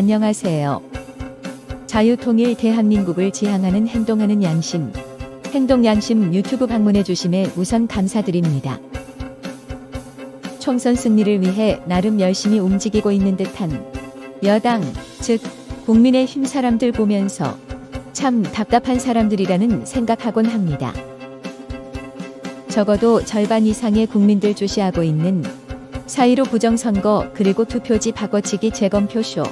안녕하세요. 자유통일 대한민국을 지향하는 행동하는 양심, 행동양심 유튜브 방문해 주심에 우선 감사드립니다. 총선 승리를 위해 나름 열심히 움직이고 있는 듯한 여당, 즉 국민의힘 사람들 보면서 참 답답한 사람들이라는 생각하곤 합니다. 적어도 절반 이상의 국민들 주시하고 있는 4.15 부정선거 그리고 투표지 바꿔치기 재검표쇼,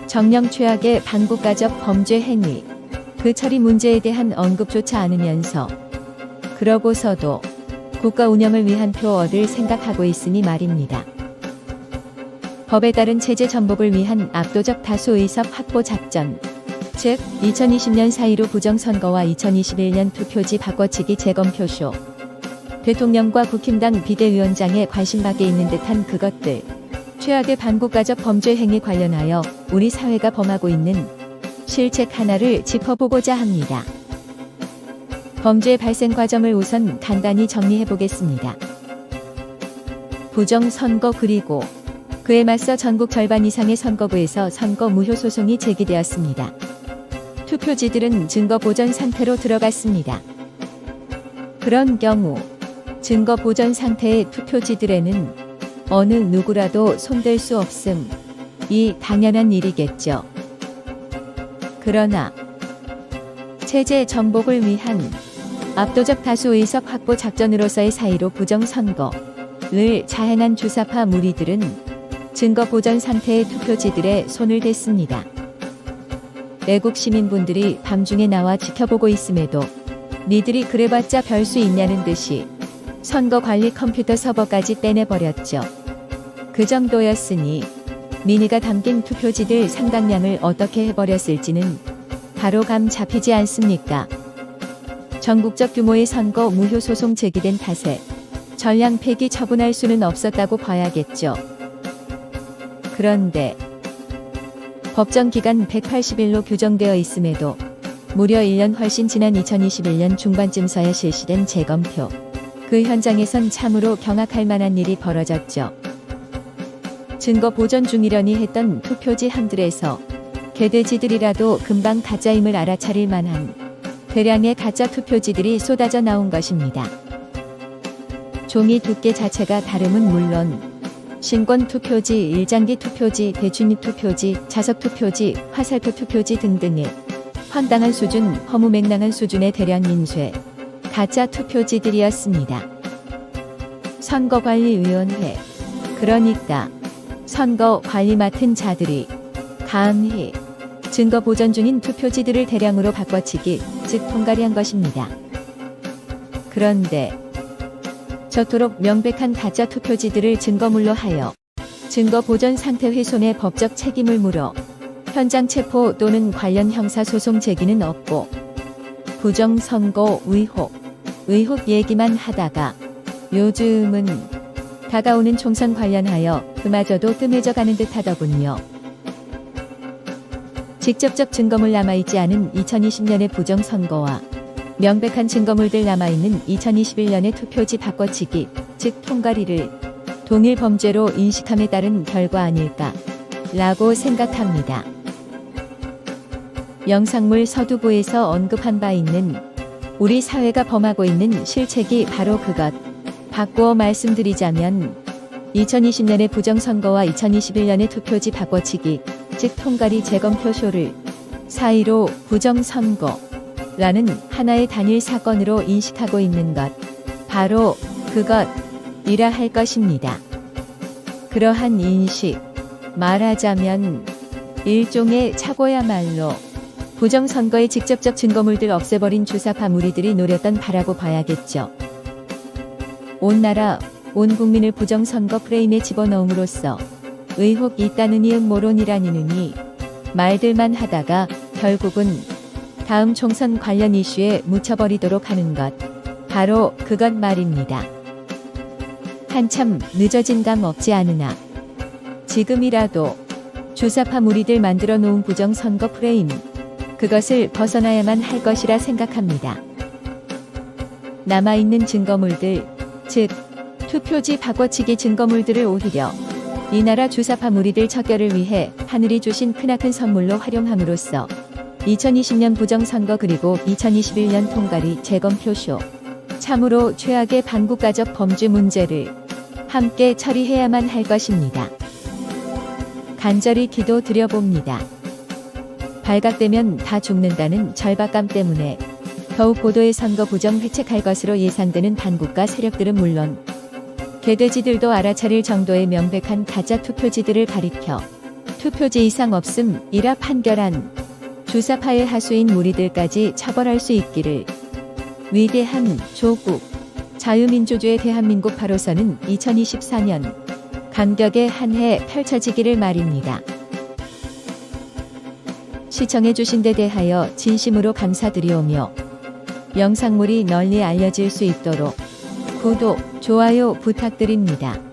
정령 최악의 반국가적 범죄 행위, 그 처리 문제에 대한 언급조차 않으면서 그러고서도 국가 운영을 위한 표 얻을 생각하고 있으니 말입니다. 법에 따른 체제 전복을 위한 압도적 다수 의석 확보 작전, 즉 2020년 4.15 부정선거와 2021년 투표지 바꿔치기 재검표쇼, 대통령과 국힘당 비대위원장에 관심밖에 있는 듯한 그것들, 최악의 반국가적 범죄 행위 관련하여 우리 사회가 범하고 있는 실책 하나를 짚어보고자 합니다. 범죄 발생 과정을 우선 간단히 정리해 보겠습니다. 부정선거 그리고 그에 맞서 전국 절반 이상의 선거구에서 선거 무효 소송이 제기되었습니다. 투표지들은 증거 보전 상태로 들어갔습니다. 그런 경우 증거 보전 상태의 투표지들에는 어느 누구라도 손댈 수 없음이 당연한 일이겠죠. 그러나 체제 전복을 위한 압도적 다수 의석 확보 작전으로서의 4.15 부정선거를 자행한 주사파 무리들은 증거 보전 상태의 투표지들에 손을 댔습니다. 애국 시민분들이 밤중에 나와 지켜보고 있음에도 니들이 그래봤자 별 수 있냐는 듯이 선거관리 컴퓨터 서버까지 떼내버렸죠. 그 정도였으니 민의가 담긴 투표지들 상당량을 어떻게 해버렸을지는 바로 감 잡히지 않습니까? 전국적 규모의 선거 무효 소송 제기된 탓에 전량 폐기 처분할 수는 없었다고 봐야겠죠. 그런데 법정 기간 180일로 규정되어 있음에도 무려 1년 훨씬 지난 2021년 중반쯤서야 실시된 재검표, 그 현장에선 참으로 경악할 만한 일이 벌어졌죠. 증거 보전 중이려니 했던 투표지 한들에서 개돼지들이라도 금방 가짜임을 알아차릴 만한 대량의 가짜 투표지들이 쏟아져 나온 것입니다. 종이 두께 자체가 다름은 물론 신권 투표지, 일장기 투표지, 대준위 투표지, 자석 투표지, 화살표 투표지 등등의 황당한 수준, 허무맹랑한 수준의 대량 인쇄, 가짜 투표지들이었습니다. 선거관리위원회, 그러니까 선거 관리 맡은 자들이 감히 증거 보전 중인 투표지들을 대량으로 바꿔치기, 즉 통과한 것입니다. 그런데 저토록 명백한 가짜 투표지들을 증거물로 하여 증거 보전 상태 훼손의 법적 책임을 물어 현장 체포 또는 관련 형사소송 제기는 없고 부정선거 의혹 얘기만 하다가 요즘은 다가오는 총선 관련하여 그마저도 뜸해져 가는 듯 하더군요. 직접적 증거물 남아있지 않은 2020년의 부정선거와 명백한 증거물들 남아있는 2021년의 투표지 바꿔치기, 즉 통과리를 동일 범죄로 인식함에 따른 결과 아닐까 라고 생각합니다. 영상물 서두부에서 언급한 바 있는 우리 사회가 범하고 있는 실책이 바로 그것. 바꾸어 말씀드리자면 2020년의 부정선거와 2021년의 투표지 바꿔치기, 즉 통과리 재검표쇼를 4.15 부정선거라는 하나의 단일 사건으로 인식하고 있는 것, 바로 그것이라 할 것입니다. 그러한 인식, 말하자면 일종의 착오야말로 부정선거의 직접적 증거물들 없애버린 주사파 무리들이 노렸던 바라고 봐야겠죠. 온 나라, 온 국민을 부정선거 프레임에 집어넣음으로써 의혹 있다는 이응모론이라느니 말들만 하다가 결국은 다음 총선 관련 이슈에 묻혀버리도록 하는 것, 바로 그것 말입니다. 한참 늦어진 감 없지 않으나 지금이라도 주사파 무리들 만들어 놓은 부정선거 프레임, 그것을 벗어나야만 할 것이라 생각합니다. 남아있는 증거물들, 즉 투표지 바꿔치기 증거물들을 오히려 이 나라 주사파 무리들 척결을 위해 하늘이 주신 크나큰 선물로 활용함으로써 2020년 부정선거 그리고 2021년 통과리 재검표쇼 참으로 최악의 반국가적 범죄 문제를 함께 처리해야만 할 것입니다. 간절히 기도 드려봅니다. 발각되면 다 죽는다는 절박감 때문에 더욱 고도의 선거 부정 회책할 것으로 예상되는 반국가 세력들은 물론 개돼지들도 알아차릴 정도의 명백한 가짜 투표지들을 가리켜 투표지 이상 없음이라 판결한 주사파의 하수인 무리들까지 처벌할 수 있기를. 위대한 조국, 자유민주주의 대한민국 바로서는 2024년 감격의 한 해 펼쳐지기를 말입니다. 시청해주신 데 대하여 진심으로 감사드리오며 영상물이 널리 알려질 수 있도록 구독, 좋아요 부탁드립니다.